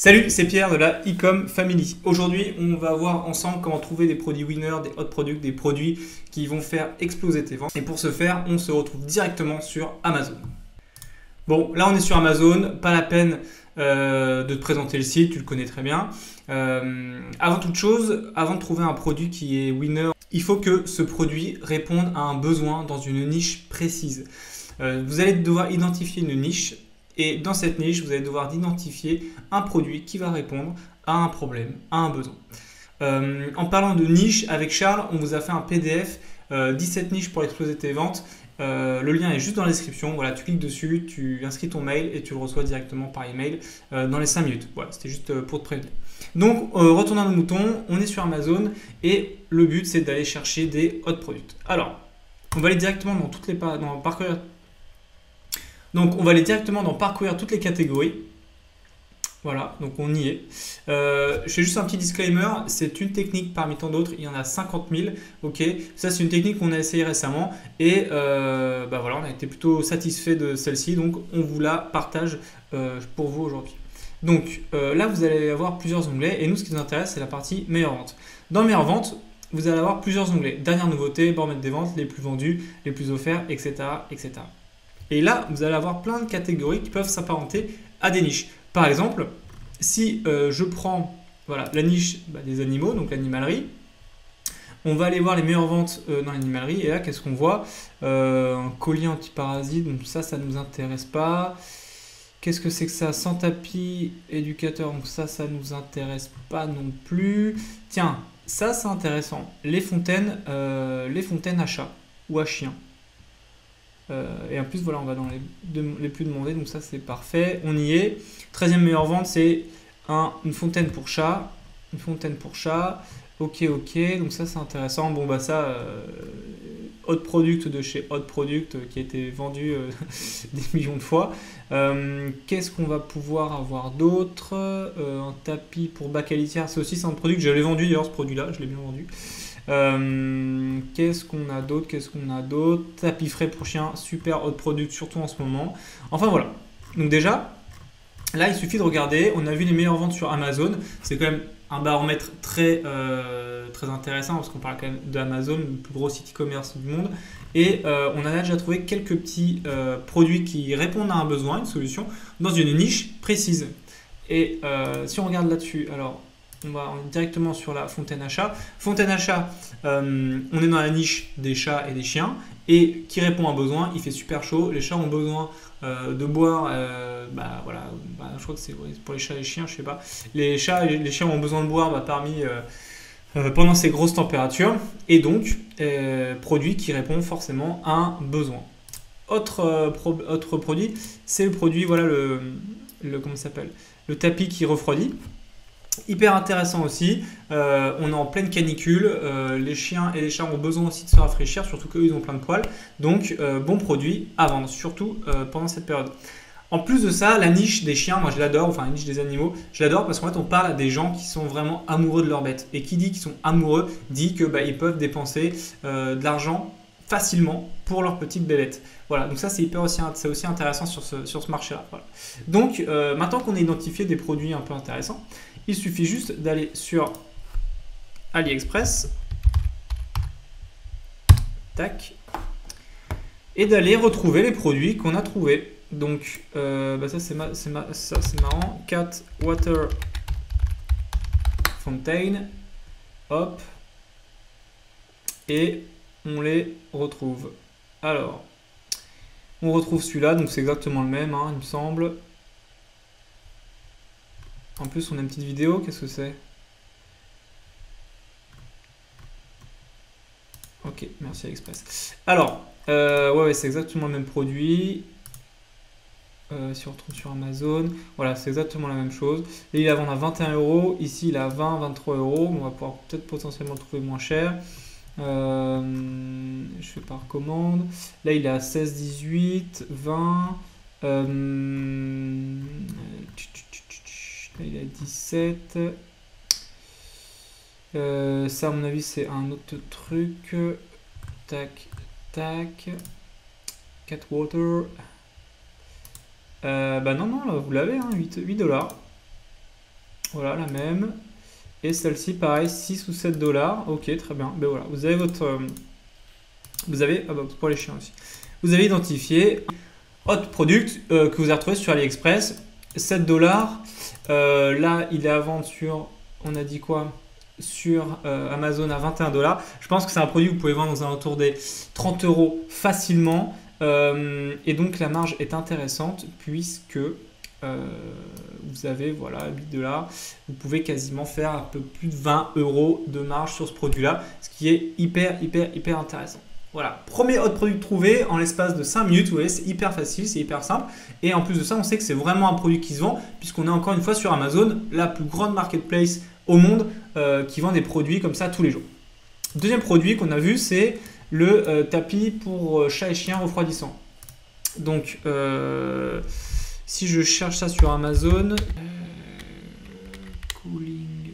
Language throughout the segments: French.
Salut, c'est Pierre de la Ecom Family. Aujourd'hui, on va voir ensemble comment trouver des produits winners, des hot products, des produits qui vont faire exploser tes ventes. Et pour ce faire, on se retrouve directement sur Amazon. Bon, là on est sur Amazon, pas la peine de te présenter le site, tu le connais très bien. Avant toute chose, avant de trouver un produit qui est winner, il faut que ce produit réponde à un besoin dans une niche précise. Vous allez devoir identifier une niche. Et dans cette niche, vous allez devoir identifier un produit qui va répondre à un problème, à un besoin. En parlant de niche, avec Charles, on vous a fait un PDF, 17 niches pour exploser tes ventes. Le lien est juste dans la description. Voilà, tu cliques dessus, tu inscris ton mail et tu le reçois directement par email dans les 5 minutes. Voilà, c'était juste pour te prévenir. Donc, retournons à nos moutons, on est sur Amazon et le but c'est d'aller chercher des hot products. Alors, on va aller directement dans toutes les parcourir. Donc, on va aller directement dans parcourir toutes les catégories. Voilà, donc on y est. Je fais juste un petit disclaimer, c'est une technique parmi tant d'autres, il y en a 50 000. Ok, ça c'est une technique qu'on a essayé récemment et voilà, on a été plutôt satisfait de celle-ci, donc on vous la partage pour vous aujourd'hui. Donc là, vous allez avoir plusieurs onglets et nous, ce qui nous intéresse, c'est la partie meilleure vente. Dans meilleure vente, vous allez avoir plusieurs onglets. Dernière nouveauté, baromètre des ventes, les plus vendus, les plus offerts, etc., etc. Et là, vous allez avoir plein de catégories qui peuvent s'apparenter à des niches. Par exemple, si je prends la niche des animaux, donc l'animalerie, on va aller voir les meilleures ventes dans l'animalerie. Et là, qu'est-ce qu'on voit? Un collier antiparasite, donc ça ne nous intéresse pas. Qu'est-ce que c'est que ça? Sans tapis éducateur, donc ça ne nous intéresse pas non plus. Tiens, ça c'est intéressant. Les fontaines à chat ou à chien. Et en plus, voilà, on va dans les plus demandés, donc ça c'est parfait, on y est. 13e meilleure vente, c'est une fontaine pour chat. Une fontaine pour chat. Ok, donc ça c'est intéressant. Bon, bah ça, Hot Product de chez Hot Product qui a été vendu des millions de fois. Qu'est-ce qu'on va pouvoir avoir d'autre? Un tapis pour bac à litière, c'est aussi un produit que je l'ai vendu d'ailleurs, ce produit-là, je l'ai bien vendu. Qu'est-ce qu'on a d'autre? Tapis frais pour chien, super hot product, surtout en ce moment. Enfin voilà. Donc déjà, là il suffit de regarder. On a vu les meilleures ventes sur Amazon. C'est quand même un baromètre très intéressant parce qu'on parle quand même d'Amazon, le plus gros site e-commerce du monde. Et on en a déjà trouvé quelques petits produits qui répondent à un besoin, une solution, dans une niche précise. Et si on regarde là-dessus, alors on est directement sur la fontaine à chat. Fontaine à chat, on est dans la niche des chats et des chiens et qui répond à un besoin. Il fait super chaud. Les chats ont besoin de boire. Je crois que c'est pour les chats et les chiens, je sais pas. Les chats et les chiens ont besoin de boire pendant ces grosses températures et donc produit qui répond forcément à un besoin. Autre produit, c'est le produit, voilà comment ça s'appelle, le tapis qui refroidit. Hyper intéressant aussi, on est en pleine canicule, les chiens et les chats ont besoin aussi de se rafraîchir, surtout qu'eux ils ont plein de poils, donc bon produit à vendre, surtout pendant cette période. En plus de ça, la niche des chiens, moi je l'adore, enfin la niche des animaux, je l'adore parce qu'en fait on parle à des gens qui sont vraiment amoureux de leurs bêtes. Et qui dit qu'ils sont amoureux, dit que ils peuvent dépenser de l'argent facilement pour leurs petites bébêtes. Voilà, donc ça c'est aussi intéressant sur ce marché-là. Voilà. Donc maintenant qu'on a identifié des produits un peu intéressants, il suffit juste d'aller sur AliExpress, tac, et d'aller retrouver les produits qu'on a trouvés. Donc ça c'est marrant, Cat Water Fontaine, hop, et on les retrouve. Alors, on retrouve celui-là, donc c'est exactement le même, il me semble. En plus, on a une petite vidéo, qu'est-ce que c'est? Ok, merci AliExpress. Alors, ouais, c'est exactement le même produit. Si on retrouve sur Amazon, voilà, c'est exactement la même chose. Et il est à vendre à 21 €, ici il est à 20-23 €. On va pouvoir peut-être potentiellement le trouver moins cher. Je fais par commande. Là, il est à 16-18, 20. Là, il est à 17. Ça, à mon avis, c'est un autre truc. Tac, tac. Catwater. Non, là, vous l'avez, 8 $. Voilà, la même. Et celle-ci, pareil, 6 ou 7 $. Ok, très bien. Ben voilà, vous avez votre... vous avez... Ah bah, pour les chiens aussi. Vous avez identifié un autre product que vous avez retrouvé sur AliExpress. 7 $. Là, il est à vendre sur... On a dit quoi? Sur Amazon à 21 $. Je pense que c'est un produit que vous pouvez vendre aux alentours des 30 € facilement. Et donc, la marge est intéressante puisque... vous avez voilà 8 $, vous pouvez quasiment faire un peu plus de 20 € de marge sur ce produit là, ce qui est hyper intéressant. Voilà, premier hot product trouvé en l'espace de 5 minutes, vous voyez, c'est hyper facile, c'est hyper simple, et en plus de ça on sait que c'est vraiment un produit qui se vend puisqu'on est encore une fois sur Amazon, la plus grande marketplace au monde qui vend des produits comme ça tous les jours. Deuxième produit qu'on a vu, c'est le tapis pour chat et chien refroidissant. Donc si je cherche ça sur Amazon, cooling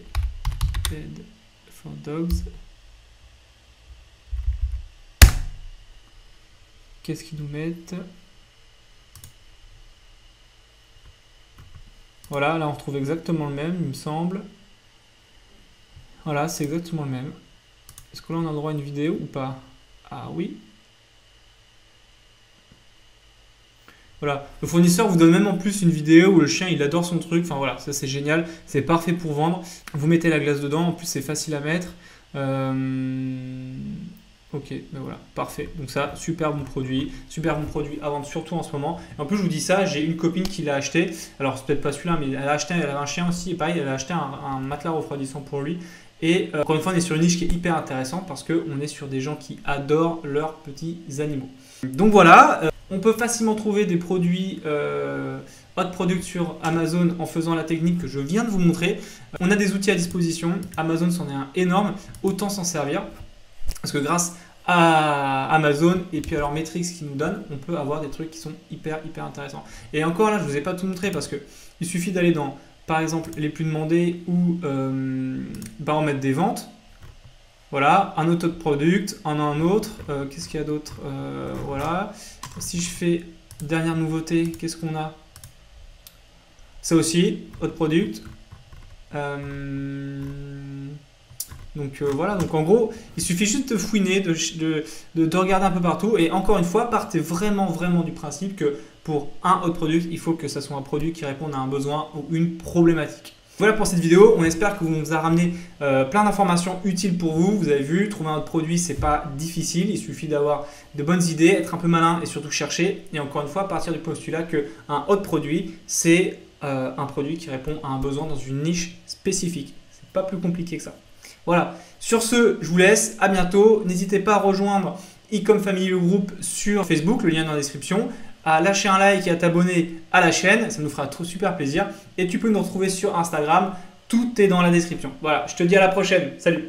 bed for dogs. Qu'est-ce qu'ils nous mettent? Voilà, là on retrouve exactement le même, il me semble. Voilà, c'est exactement le même. Est-ce que là on a le droit à une vidéo ou pas? Ah oui. Voilà, le fournisseur vous donne même en plus une vidéo où le chien il adore son truc, enfin voilà, ça c'est génial, c'est parfait pour vendre. Vous mettez la glace dedans, en plus c'est facile à mettre. Ok, ben voilà, parfait. Donc ça, super bon produit à vendre surtout en ce moment. Et en plus je vous dis ça, j'ai une copine qui l'a acheté, alors c'est peut-être pas celui-là, mais elle avait un chien aussi, et pareil, elle a acheté un matelas refroidissant pour lui. Et encore une fois, on est sur une niche qui est hyper intéressante parce qu'on est sur des gens qui adorent leurs petits animaux. Donc voilà. On peut facilement trouver des produits hot product sur Amazon en faisant la technique que je viens de vous montrer. On a des outils à disposition. Amazon c'en est un énorme. Autant s'en servir. Parce que grâce à Amazon et puis à leur métriques qu'ils nous donnent, on peut avoir des trucs qui sont hyper intéressants. Et encore là, je ne vous ai pas tout montré parce qu'il suffit d'aller dans, par exemple, les plus demandés ou en mettre des ventes. Voilà, un autre product, un autre. Qu'est-ce qu'il y a d'autre? Voilà. Si je fais dernière nouveauté, qu'est-ce qu'on a? Ça aussi, autre product. Donc voilà, donc en gros, il suffit juste de fouiner, de regarder un peu partout. Et encore une fois, partez vraiment du principe que pour un hot product, il faut que ça soit un produit qui réponde à un besoin ou une problématique. Voilà pour cette vidéo, on espère que vous nous a ramené plein d'informations utiles pour vous. Vous avez vu, trouver un autre produit, c'est pas difficile, il suffit d'avoir de bonnes idées, être un peu malin et surtout chercher. Et encore une fois, partir du postulat qu'un autre produit, c'est un produit qui répond à un besoin dans une niche spécifique. C'est pas plus compliqué que ça. Voilà, sur ce, je vous laisse, à bientôt. N'hésitez pas à rejoindre Ecom Family Group sur Facebook, le lien est dans la description. À lâcher un like et à t'abonner à la chaîne, ça nous fera super plaisir. Et tu peux nous retrouver sur Instagram, tout est dans la description. Voilà, je te dis à la prochaine, salut!